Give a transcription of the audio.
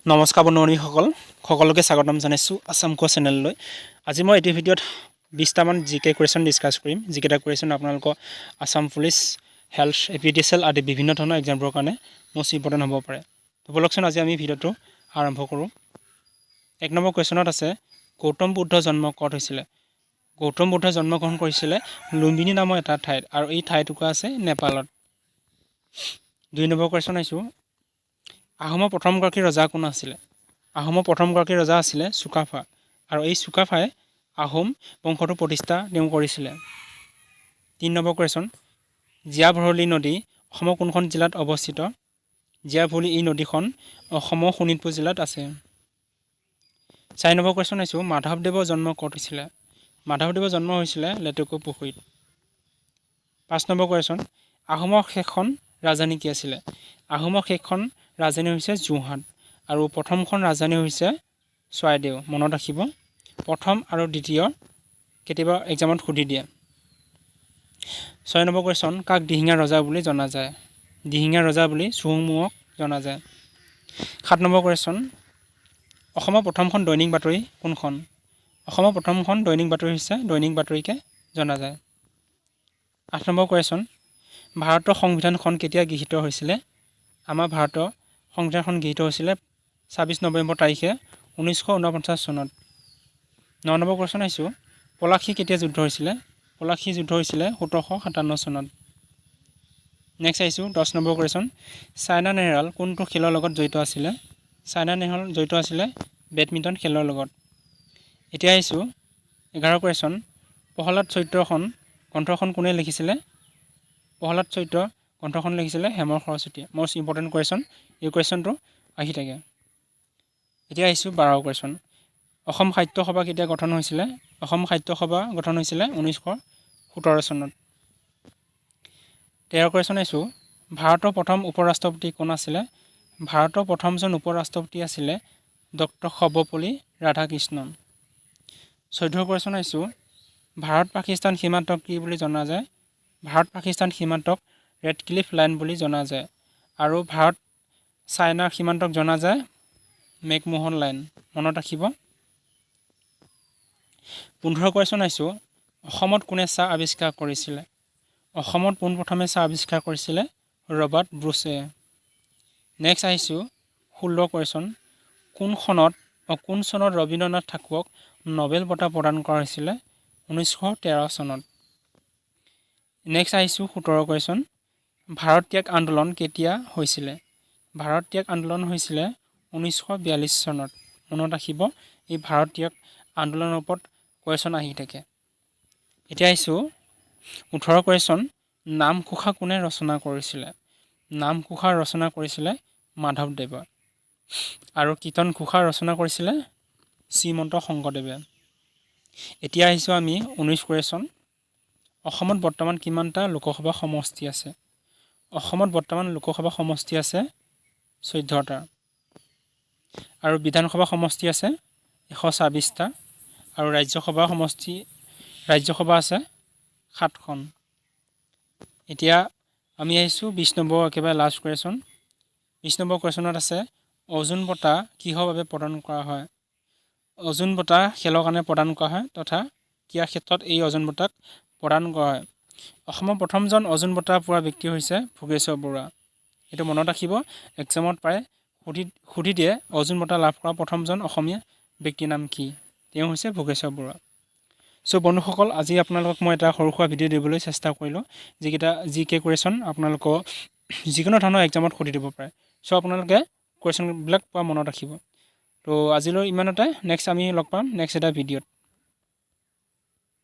নমস্কাৰ বন্ধুসকল সকলোকে স্বাগতম জনাইছো আসাম ক চেনেললৈ আজি মই এই ভিডিঅ'ত 20টা মান জিকে কোৱেশ্চন ডিসকাস কৰিম যিকেইটা কোৱেশ্চন আপোনালোকৰ আসাম পুলিচ হেলথ এপিডিএছএল আদি বিভিন্ন ধৰণৰ এক্সামৰ কাৰণে মোষ্ট ইম্পৰ্টেন্ট হ'ব পাৰে তো বলকচোন আজি আমি ভিডিঅ'টো আৰম্ভ কৰোঁ এক নম্বৰ কোৱেশ্চনত আছে গৌতম বুদ্ধ জন্ম ক'ত হৈছিল গৌতম বুদ্ধ জন্মগ্ৰহণ কৰিছিল লুম্বিনী নামৰ এটা ঠাইত আৰু এই ঠাইটুকুৰা আছে নেপালত দুই নম্বৰ কোৱেশ্চন আইছো আহোমৰ প্ৰথমগৰাকী ৰজা কোন আছিল আহোমৰ প্ৰথমগৰাকী ৰজা আছিল চুকাফা আৰু এই চুকাফাই আহোম বংশটো প্ৰতিষ্ঠা তেওঁ কৰিছিল 3 নম্বৰ কোৱেশ্চন জিয়াভৰলী নদী অসমৰ কোনখন জিলাত অৱস্থিত জিয়াভৰলী এই নদীখন অসমৰ শোণিতপুৰ জিলাত আছে 4 নম্বৰ কোৱেশ্চন আইছো মাধৱদেৱৰ জন্ম ক'ত হৈছিল মাধৱদেৱৰ জন্ম হৈছিল লেটেকু পুখুৰীত 5 নম্বৰ কোৱেশ্চন আহোমৰ শেষখন ৰাজধানী কি আছিল আহোমৰ শেষখন ৰাজধানী হৈছে যোৰহাট আৰু প্ৰথমখন ৰাজধানী হৈছে চৰাইদেউ মনত ৰাখিব প্ৰথম আৰু দ্বিতীয় কেতিয়াবা এক্সামত খুদি দিয়ে 6 নম্বৰ কোৱেশ্চন কাক দিহিঙা ৰজা বুলি জনা যায় দিহিঙা ৰজা বুলি চুহুংমুঙক জনা যায় 7 নম্বৰ কোৱেশ্চন অসমৰ প্ৰথমখন দৈনিক বাতৰি কোনখন অসমৰ প্ৰথমখন দৈনিক বাতৰি হৈছে দৈনিক বাতৰিকে জনা যায় 8 নম্বৰ কোৱেশ্চন ভাৰতৰ সংবিধানখন কেতিয়া গৃহীত হৈছিল আমাৰ ভাৰতৰ সংবিধানখন গৃহীত হৈছিল 26 নৱেম্বৰ তাৰিখে 1949 চনত 9 নম্বৰ কোৱেশ্চন আইছো পলাশী কেতিয়া যুদ্ধ হৈছিল পলাশী যুদ্ধ হৈছিল 1757 চনত নেক্সট আইছো 10 নম্বৰ কোৱেশ্চন চাইনা নেহৱাল কোনটো খেলৰ লগত জড়িত আছিল চাইনা নেহৱাল জড়িত আছিল বেডমিণ্টন খেলৰ লগত এতিয়া আইছো 11 কোৱেশ্চন প্ৰহ্লাদ চৰিত্ৰখন গ্ৰন্থখন কোনে লিখিছিল প্ৰহ্লাদ চৰিত্ৰ গ্ৰন্থখন লিখিছিল হেমৰ সৰস্বতীয়ে মোষ্ট ইম্পৰ্টেন্ট কোৱেশ্চন এই কোৱেশ্চনটো আহি থাকে এতিয়া আইছো 12 কোৱেশ্চন অসম সাহিত্য সভা কেতিয়া গঠন হৈছিল অসম সাহিত্য সভা গঠন হৈছিল 1917 চনত 13 কোৱেশ্চন আইছো ভাৰতৰ প্ৰথম উপৰাষ্ট্ৰপতি কোন আছিল ভাৰতৰ প্ৰথমজন উপৰাষ্ট্ৰপতি আছিল ডক্টৰ সৰ্বপল্লী ৰাধাকৃষ্ণন 14 কোৱেশ্চন আইছো ভাৰত পাকিস্তান সীমান্তক কি বুলি জনা যায় ভাৰত পাকিস্তান সীমান্তক ৰেড ক্লিফ লাইন বুলি জনা যায় আৰু ভাৰত চাইনাৰ সীমান্তক জনা যায় মেকমোহন লাইন মনত ৰাখিব 15 কোৱেশ্চন আইছো অসমত কোনে চাহ আৱিষ্কাৰ কৰিছিল অসমত পোনপ্ৰথমে চাহ আৱিষ্কাৰ কৰিছিল ৰবাৰ্ট ব্ৰুছে নেক্সট আইছো 16 কোৱেশ্চন কোন চনত ৰবীন্দ্ৰনাথ ঠাকুৰক নোবেল বঁটা প্ৰদান কৰা হৈছিল 1913 চনত নেক্সট আইছো 17 কোৱেশ্চন ভাৰত ত্যাগ আন্দোলন কেতিয়া হৈছিল ভাৰত ত্যাগ আন্দোলন হৈছিল 1942 চনত মনত ৰাখিব এই ভাৰত ত্যাগ আন্দোলনৰ ওপৰত কোৱেশ্চন আহি থাকে এতিয়া আইছো 18 কোৱেশ্চন নামঘোষা কোনে ৰচনা কৰিছিল নামঘোষা ৰচনা কৰিছিল মাধৱদেৱ আৰু কীৰ্তন ঘোষা ৰচনা কৰিছিল শ্ৰীমন্ত শংকৰদেৱে এতিয়া আহিছো আমি 19 কোৱেশ্চন অসমত বৰ্তমান কিমানটা লোকসভা সমষ্টি আছে অসমত বৰ্তমান লোকসভা সমষ্টি আছে 14টা আৰু বিধানসভা সমষ্টি আছে 126টা আৰু ৰাজ্যসভা আছে 7খন এতিয়া আমি আহিছো 20 নম্বৰ একেবাৰে লাষ্ট কোৱেশ্চন 20 নম্বৰ কোৱেশ্চনত আছে অৰ্জুন বঁটা কিহৰ বাবে প্ৰদান কৰা হয় অৰ্জুন বঁটা খেলৰ কাৰণে প্ৰদান কৰা হয় তথা ক্ৰীড়া ক্ষেত্ৰত এই অৰ্জুন বঁটাক প্ৰদান কৰা হয় অসমৰ প্ৰথমজন অৰ্জুন বঁটা পোৱা ব্যক্তি হৈছে ভোগেশ্বৰ বৰুৱা এটো মনত ৰাখিব এক্সামত পায় খুদি দিয়ে অৰ্জুন বঁটা লাভ কৰা প্ৰথমজন অসমীয়া ব্যক্তিৰ নাম কি তেওঁ হৈছে ভোগেশ্বৰ বৰুৱা সো বন্ধুসকল আজি আপোনালোকক মই এটা সৰুখুৱা ভিডিও দিবলৈ চেষ্টা কৰিলো যিকেইটা জিকে কোৱেশ্চন আপোনালোকক যিকোনো ধৰণৰ এক্সামত খুদি দিব পাৰে সো আপোনালোকে কোৱেশ্চন বিলাক পোৱা মনত ৰাখিব তো আজিলৈ ইমানতে নেক্সট আমি লগ পাম নেক্সট এটা ভিডিঅ'ত